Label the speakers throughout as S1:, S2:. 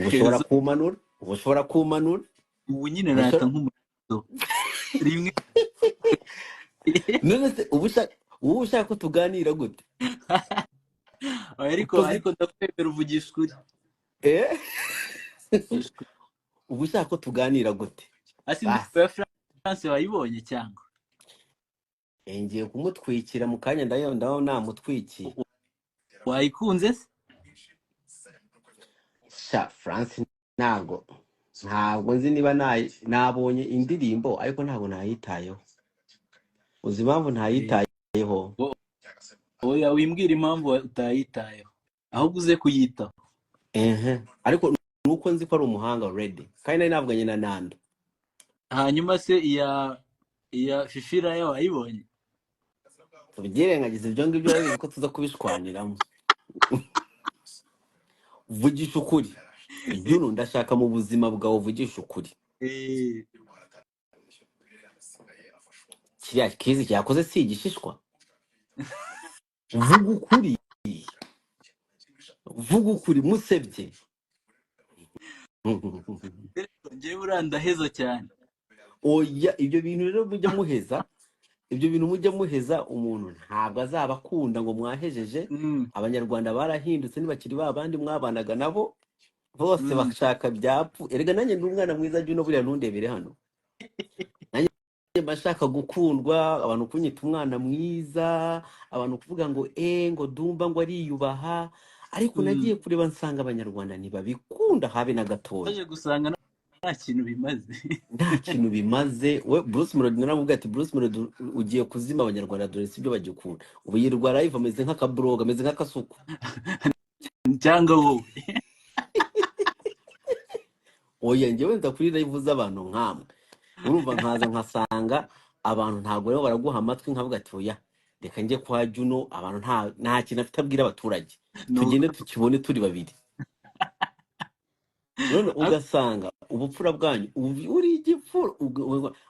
S1: ubushobora kumanura ubushobora kumanura
S2: ubu nyine nata nk'umuto rimwe
S1: none se ubu ushaka ko tuganira gute
S2: ariko ndakwemera uvugisha ukuri
S1: ubu ushaka ko tuganira gute
S2: asi ndirimbo ya France wayibonye cyangwa
S1: ngiye kumutwikira mu kanya ndaho namutwikiye
S2: wayikunze se
S1: sha France ntabwo nzi niba nabonye indirimbo ariko ntabwo nayitayeho uzi impamvu ntayitayeho
S2: oya wimbwira impamvu utayitayeho ahubwo uze kuyitaho
S1: ariko nuko nzi ko ari umuhanga already kandi nari navuganye na Nando.
S2: Hanyuma se iya Fifira yo wayibonye
S1: tubyirengagiza ibyo ngibyo rero ko tuza kubishwaniramo vugisha ukuri Juno ndashaka mu buzima bwawe vugisha ukuri kiriya kizi cyakoze si igishishwa vuga ukuri musebye
S2: ngewe urandaheza cyane
S1: oya ibyo bintu rero mujya muheza umuntu ntabwo azaba akunda ngo mwahejeje abanyarwanda barahindutse ntibakiri babandi mwabanaga nabo bose bashaka byapfu erega nanjye ndi umwana mwiza Juno buriya ntundebere hano nanjye bashaka gukundwa abantu kunyita umwana mwiza abantu kuvuga ngo ngo Dumba ngo ariyubaha ariko nagiye kureba nsanga abanyarwanda ntibabikunda habe na gatoya
S2: aje gusanga nta kintu bimaze
S1: we Bruce Melody naramubwiye ati Bruce Melody ugiye kuzima abanyarwanda dore sibyo bagikunda ubu yirwa live ameze nk'akabroga ameze nk'akasuku
S2: cyangwa wowe
S1: oya njyewe nza kuri live z'abantu nkamwe urumva nkaza nkasanga abantu ntabwo rero baraguha amatwi nkavuga ati oya reka njye kwa Juno abantu nta kintu afite abwira abaturage tugende tukibone turi babiri none ugasanga ubupfura bwanyu uri igipfura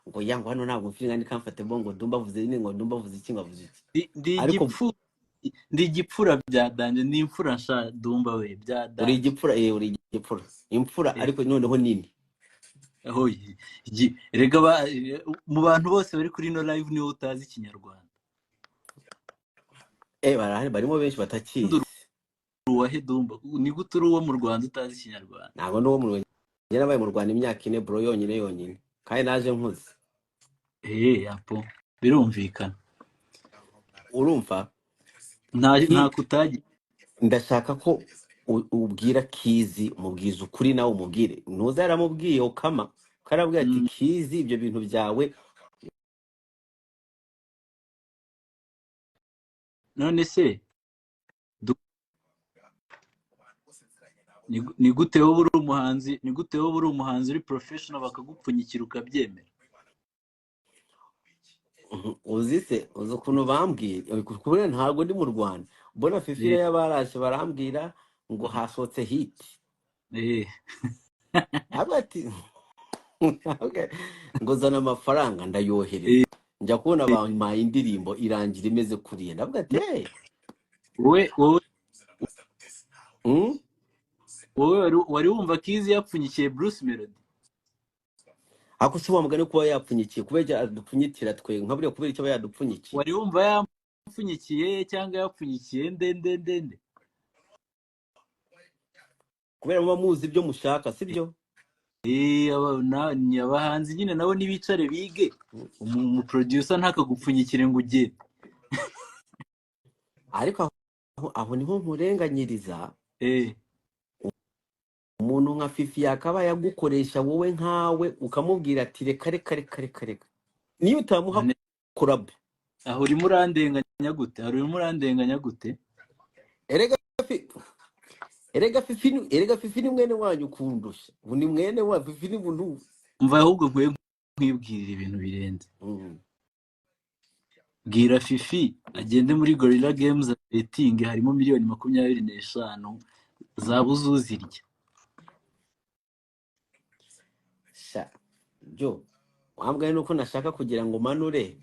S1: ngo yango hano ntabwo mfite ngani comfortable ngo Dumba avuze ngo Dumba avuze iki ngavuze iki
S2: ndi igipfura byadanje ni imfura nsha Dumba we byadanje
S1: uri igipfura imfura ariko noneho nini
S2: rega mu bantu bose bari kuri no live niwe utazi ikinyarwanda
S1: barimo benshi batakizi
S2: uwahe Dumba ni gute uri uwo mu Rwanda utazi ikinyarwanda
S1: ntabwo n'uwo mu Rwanda yarabaye mu Rwanda imyaka 4 bro yonyine kandi naje nkuze
S2: apo birumvikana
S1: urumva
S2: nta kutagira
S1: ndashaka ko ubwira Kizi umubwiza ukuri nawe umubwire ntuza yaramubwiye ukama karabwira ati Kizi ibyo bintu byawe
S2: none se ni gute wowe uri umuhanzi uri professional bakagupfunyikira ukabyemera
S1: uzi ukuntu bambwiye kubera ntabwo ndi mu Rwanda mbona Fifira yabarashe barambwira ngo hasotse hit abati ngo zana amafaranga ndayohereza njya kubona abantu indirimbo irangira imeze kuriye ndavuga ati
S2: wowe wari wumva Kizi yapfunyikiye Bruce Melody
S1: ako si wamugane kuba yapfunyikiye kubera adupfunyikira twe nkaburiye kubera icyo yadupfunyikiye
S2: wari wumva yapfunyikiye cyangwa yapfunyikiye ndende
S1: kubera muba muzi ibyo mushaka sibyo
S2: abahanzi nyine nabo nibicare bige umu producer ntakagupfunyikire ngo ugende
S1: ariko aho niho nkurenganyiriza umuntu nka Fifi yakaba yagukoresha wowe nkawe ukamubwira ati reka niyo utamuha collab
S2: aho urimo urandenganya gute
S1: erega Fifi ni mwene wanyu kundusha ubu ni mwene wa Fifi ni buntu
S2: umva ahubwo nkwibwirira ibintu birenze bwira Fifi agende muri Gorilla Games betting harimo miliyoni 25 zabuzuzirya
S1: Jo wambwaye nuko nashaka kugira ngo manure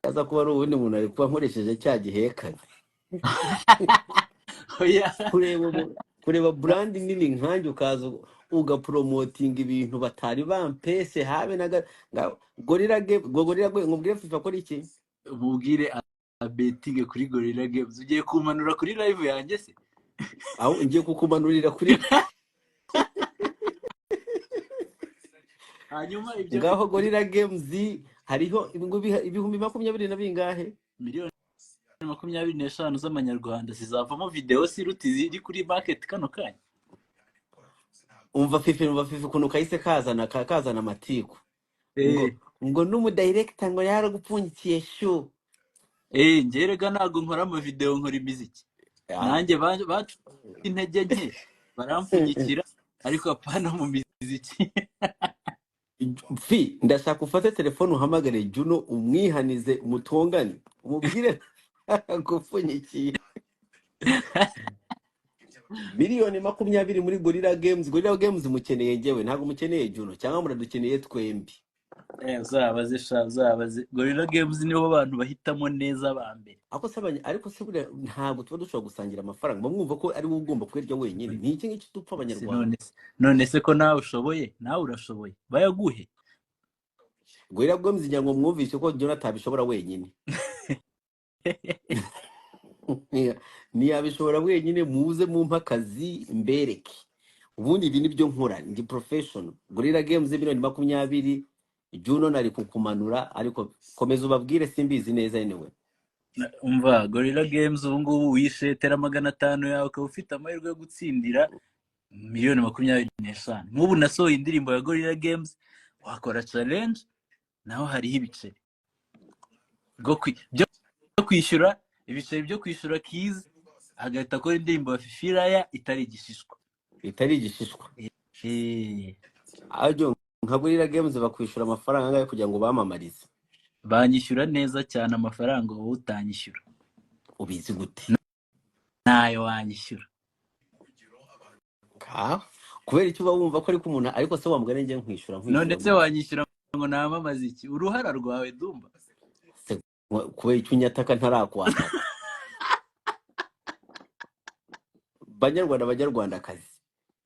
S1: yaza kuba ari ubundi muntu ari kuba nkoresheje cya gihekanye
S2: oya
S1: kureba brand nini nkanjye ukaza ugapromotinga ibintu batari bampese habe gorilla game ngubwire FIFA kora iki
S2: mubwire abetinge kuri Gorilla Games ugiye kumanura kuri live yanjye se
S1: aho ngiye kukumanurira kuri
S2: hanyuma ibyo
S1: ngaho Gorilla Games hariho ibihumbi 20 na bingahe
S2: miliyoni 25 z'amanyarwanda zizavamo video siruti ziri kuri market kano kanya.
S1: umva FIFA kuno kahise kazana amatiku ngo numu director ngo yaragupfunyikiye shu
S2: ngerega nago nkora ama video nkora imiziki nanjye bacu intege nke barampfunyikira ariko apana mu miziki.
S1: ndashaka ufate telefone uhamagare Juno umwihanize umutongane umubwire gupfunyikiye miliyoni 20 muri Gorilla Games mukeneye ngewe ntago mukeneye Juno cyangwa muradukeneye twembi
S2: uzabaze Gorilla Games niho abantu bahitamo neza bambere
S1: ariko se bure ntago tuba dushobora gusangira amafaranga mwumva ko ari wowe ugomba kwerya wenyine ni iki ngiki dupfa abanyarwanda
S2: none se ko nawe ushoboye nawe urashoboye bayaguhe
S1: Gorilla Games nyango mwumvise ko Juno atabishobora wenyine ntiyabishobora wenyine muze mumpa akazi mbereke ubundi ibi nibyo nkora ndi professional Gorilla Games miliyoni 20 Juno nari kukumanura ariko komeza ubabwire simbizi neza anyway
S2: umva Gorilla Games ubu ngubu wishetera 500 yawe ukaba ufite amahirwe yo gutsindira miliyoni 25 nk'ubu nasohoye indirimbo ya Gorilla Games wakora challenge naho hariho ibiceri byo kwishyura ibiceri byo kwishyura keys agahita akora indirimbo ya Fifiraya itari igishishwa
S1: ajo nka Gorilla Games bakwishura amafaranga angahe kugira ngo bamamarize
S2: banyishyura neza cyane amafaranga wowe utanyishyura
S1: ubizi gute
S2: nayo wanyishyura
S1: kubera icyo wumva ko ari ku muntu ariko se wamugane ngiye nkwishura
S2: none se wanyishyura ngo namamaze iki uruhara rwawe Dumba
S1: kubera icyo unyataka ntarakwata banyarwandakazi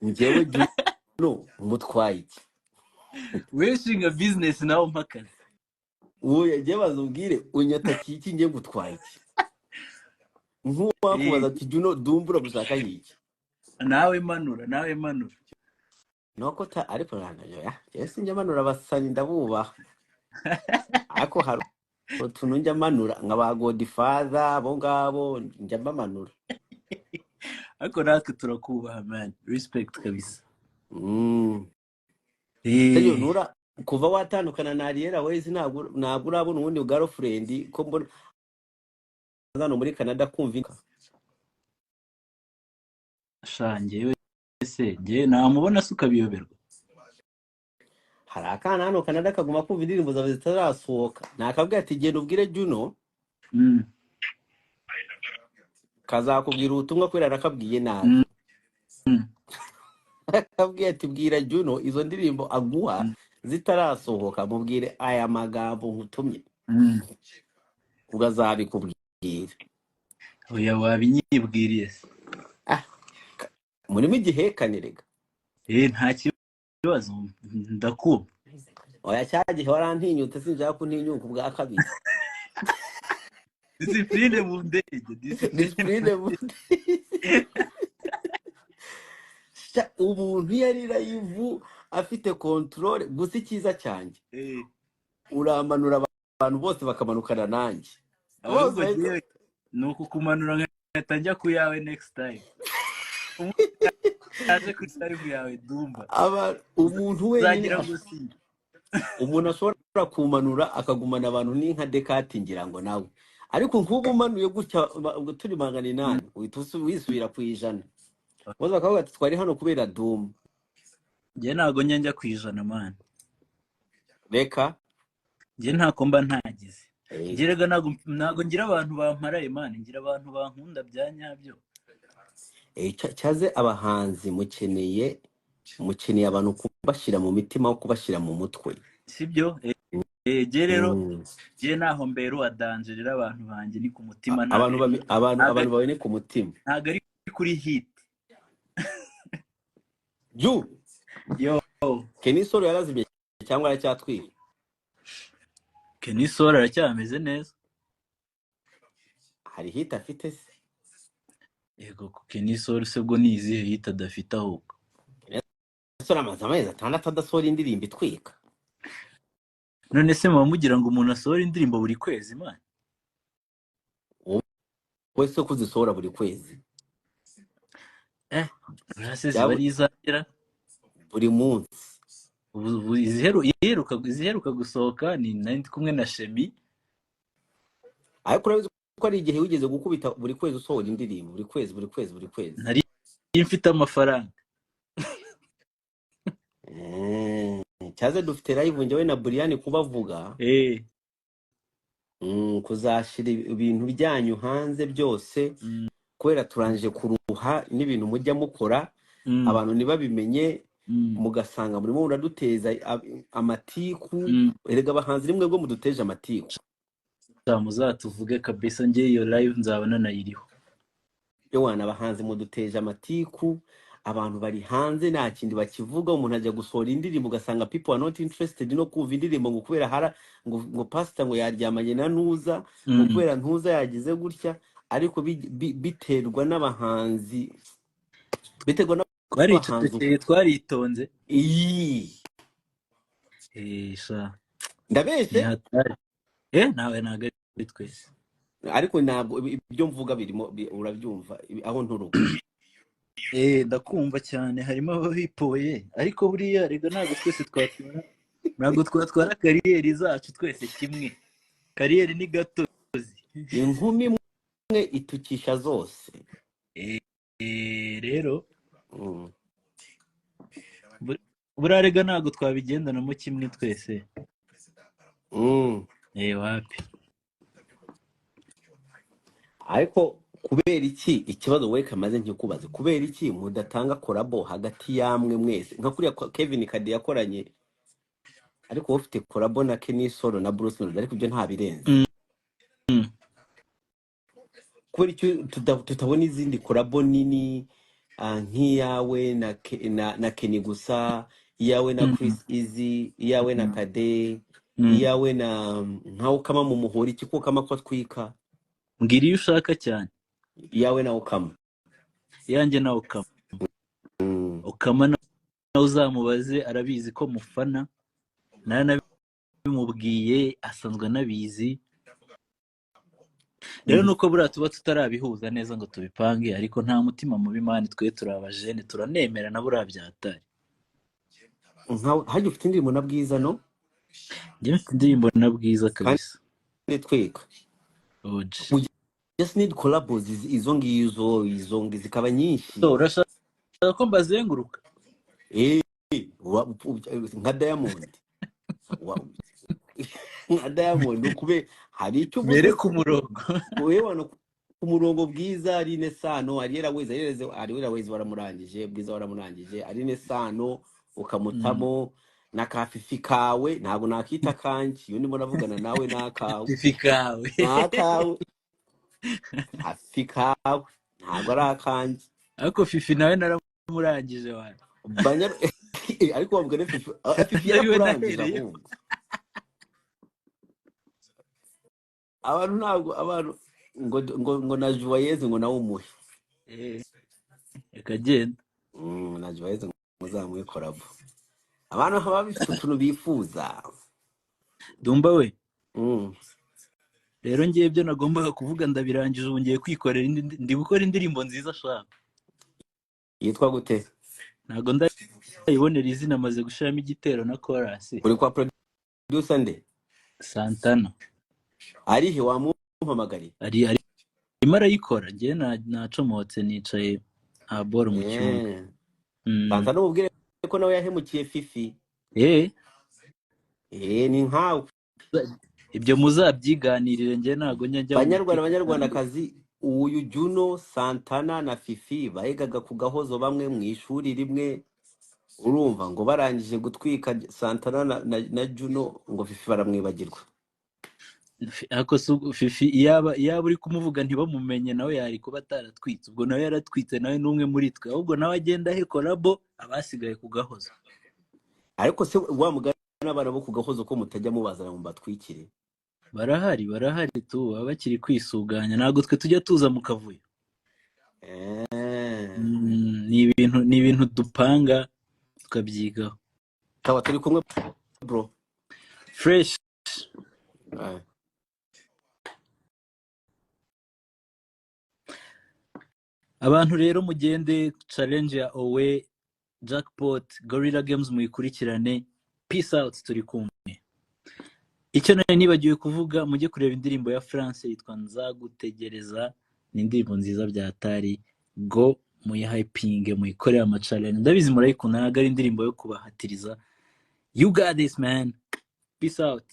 S1: ngewe Juno umutwaye iki
S2: wishinga business nawo mpakazi
S1: uwo yagiye bazubwire unyataki iki ngiye gutwaye iki nk'uwakubaza ati Juno Dumba uragushaka iki
S2: nawe manura
S1: nuko ariko nanayo yesi njya manura basani ndabubaha ariko hari utuntu njya manura nk'aba Godfather abo ngabo njya bamanura
S2: ariko natwe turakubaha man respect kabisa
S1: Seyo nura kuva watandukana na Ariela wezi ntabwo urabona ubundi girlfriend ko mbona hano muri Canada kumvika
S2: shangewe se nge namubona suka biyoberwa
S1: hari akana hano Canada kaguma kumva indirimbo zawe zitarasohoka nakabwiye ati genda ubwire Juno kazakubwira ubutumwa kwera rakabwiye nabi akabwiye ati bwira Juno izo ndirimbo aguha zitarasohoka mubwire aya magambo nkutumye ugazabikubwira
S2: oya wabinyibwiriye
S1: muri migihekane rega
S2: nta kibazo ndakuba
S1: oya cyagihe warantinyutse sinjya kuntinyuka ubwa kabiri
S2: discipline mu ndege
S1: umuntu yarira yivu afite control gusa ikiza cyanjye uramanura abantu bose bakamanukana nanjye
S2: nuko kumanura nkahita njya ku yawe next time aje kuri live yawe Dumba
S1: umuntu wenyine umuntu ashobora kumanura akagumana abantu ni nka Dekati ngira ngo nawe ariko nk'ubu umanuye gutya turi 800 uhita wisubira ku 100 boza bakavuga ati twari hano kubera Dumba
S2: nge ntago njya ku 100 man
S1: reka
S2: nge ntako mba ntagize ngerega ntago ngira abantu bamparaye man ngira abantu bankunda byanyabyo
S1: cyaze abahanzi mukeneye abantu kubashira mu mitima wo kubashira mu mutwe
S2: sibyo je rero je naho mbero adangerera abantu banje ni ku mutima
S1: abantu bawe ni ku mutima
S2: ntago ari kuri hit
S1: Ju
S2: yo
S1: Kenisoro yarazimye cyangwa aracyatwika?
S2: Kenisoro aracyameze neza.
S1: Hari hit afite se?
S2: Yego Kenisoro se bwo nizihe hit adafite ahubwo.
S1: Kenisoro amaze amezi 6 adasohora indirimbo itwika.
S2: None se mugira ngo umuntu asohora indirimbo buri kwezi man?
S1: Wese ko zisohora buri kwezi.
S2: Urase zibari izagera
S1: buri munsi.
S2: Iziheruka gusohoka ni ndi kumwe na Shemi.
S1: Ariko urabizi ko ari igihe wigeze gukubita buri kwezi usohora indirimbo buri kwezi.
S2: Nari mfite amafaranga.
S1: Cyaze dufite live njyewe na Brian kubavuga. Kuzashira ibintu byanyu hanze byose kwera turanje kuruha n'ibintu mujya mukora abantu nibabimenye mugasanga murimo uraduteza amatiku erega abahanzi rimwe bwo muduteje amatiku.
S2: Muzatuvuge kabisa ngiye iyo live nzabana nayiriho.
S1: Wana abahanzi muduteje amatiku abantu bari hanze nta kindi bakivuga umuntu ajya gusohora indirimbo ugasanga people are not interested no kumva indirimbo ngo kubera hara ngo pastor ngo yaryamanye na Ntuza ngo kubera Ntuza yagize gutya ariko biterwa n'abahanzi biterwa
S2: n'abahanzi twaritonze sha
S1: ndabeshye
S2: nawe ntago ari twese
S1: ariko ntabwo ibyo mvuga birimo urabyumva aho nturuka.
S2: Ndakumva cyane harimo ababipoye ariko buriya rega ntabwo twatwara kariyeri zacu twese kimwe. Kariyeri ni gatozi.
S1: Inkumi imwe itukisha zose.
S2: Rero buriya rega ntabwo twabigendanamo kimwe twese. Wapi
S1: ariko kubera iki ikibazo we kamaze nkikubaze kubera iki mudatanga collabo hagati yamwe mwese nka kuriya Kevin Kade yakoranye ariko ufite collabo na Kenisoro na Bruce Melody ariko ibyo nta birenze. Kubera iki tutabona izindi collabo nini nk'iyawe na Kenny gusa iyawe na Chris Easy iyawe na Kade iyawe na nkaho kama mu muhori kiko kama ko twika
S2: mbwira iyo ushaka cyane
S1: iyawe na Okama
S2: yanjye na Okama na uzamubaze arabizi ko mufana nabimubwiye asanzwe anabizi. Rero nuko buriya tuba tutarabihuza neza ngo tubipange ariko nta mutima mubi mani twe turabajene turanemera na buriya byatari.
S1: Hajya ufite indirimbo na Bwiza no?
S2: Njye mfite indirimbo na Bwiza kabisa.
S1: Tweka. We just need collabos izo ngizo zikaba nyinshi.
S2: Urashaka ko mbazenguruka?
S1: Nka Diamond. Nka Diamond ukube hari icyo
S2: mbere ku murongo.
S1: Wewe ku murongo Bwiza ari ne Sano ari weze baramurangije Bwiza baramurangije ari ne Sano ukamutamo na kafifi kawe ntabwo nakita kanki iyo ndimo navugana nawe nakawe
S2: kafifi kawe
S1: kafifi kawe ntabwo ari akanki
S2: ariko fifi nawe naramurangije wana
S1: ariko wabwira fifi yaramurangije abantu ntabwo abantu ngo na Juwayezu ngo nawe umuhe
S2: ekagenda
S1: na Juwayezu muzamuye collabo abantu haba bifite utuntu bifuza.
S2: Dumba we rero ngiye byo nagombaga kuvuga ndabirangije ubu ngiye kwikorera ndi gukora indirimbo nziza shaka.
S1: Yitwa gute?
S2: Ntago ndayibonera izina maze gushiramo igitero na chorus.
S1: Uri kwa producer nde?
S2: Santana.
S1: Arihe wamumpamagari?
S2: Ari imara yikora ngiye nacomotse nicaye aboro mu cyumba.
S1: Santana ubwire ko nawe yahemukiye Fifi. Ni nkawe.
S2: Ibyo muzabyiganirire ngiye nago njya
S1: Banyarwandakazi uyu Juno Santana na Fifi bahegaga ku Gahozo bamwe mu ishuri rimwe urumva ngo barangije gutwika Santana na Juno ngo Fifi baramwibagirwa.
S2: ako fifi iyaba uri kumuvuga ntibamumenye nawe yari kuba ataratwitse, ubwo nawe yaratwitse nawe n'umwe muri twe, ahubwo nawe agenda he kolabo abasigaye kugahoza.
S1: ariko se wa mugana n'abana bo kugahozo ko mutajya mubazana mu batwikire?
S2: barahari tu baba bakiri kwisuganya, ntabwo twe tujya tuza mu kavuyo. Ni ibintu dupanga tukabyigaho.
S1: Kaba turi kumwe bro
S2: fresh. Abantu rero mugende challenge ya Owe, Jackpot, Gorilla Games muyikurikirane. Peace out, turi kumwe. Icyo nari nibagiwe kuvuga, mujye kureba indirimbo ya France yitwa Nzagutegereza, ni indirimbo nziza byatari. Go muyihypinge, muyikorera ama challenge, ndabizi murayikunda, ntabwo ari indirimbo yo kubahatiriza. You got this man. Peace out.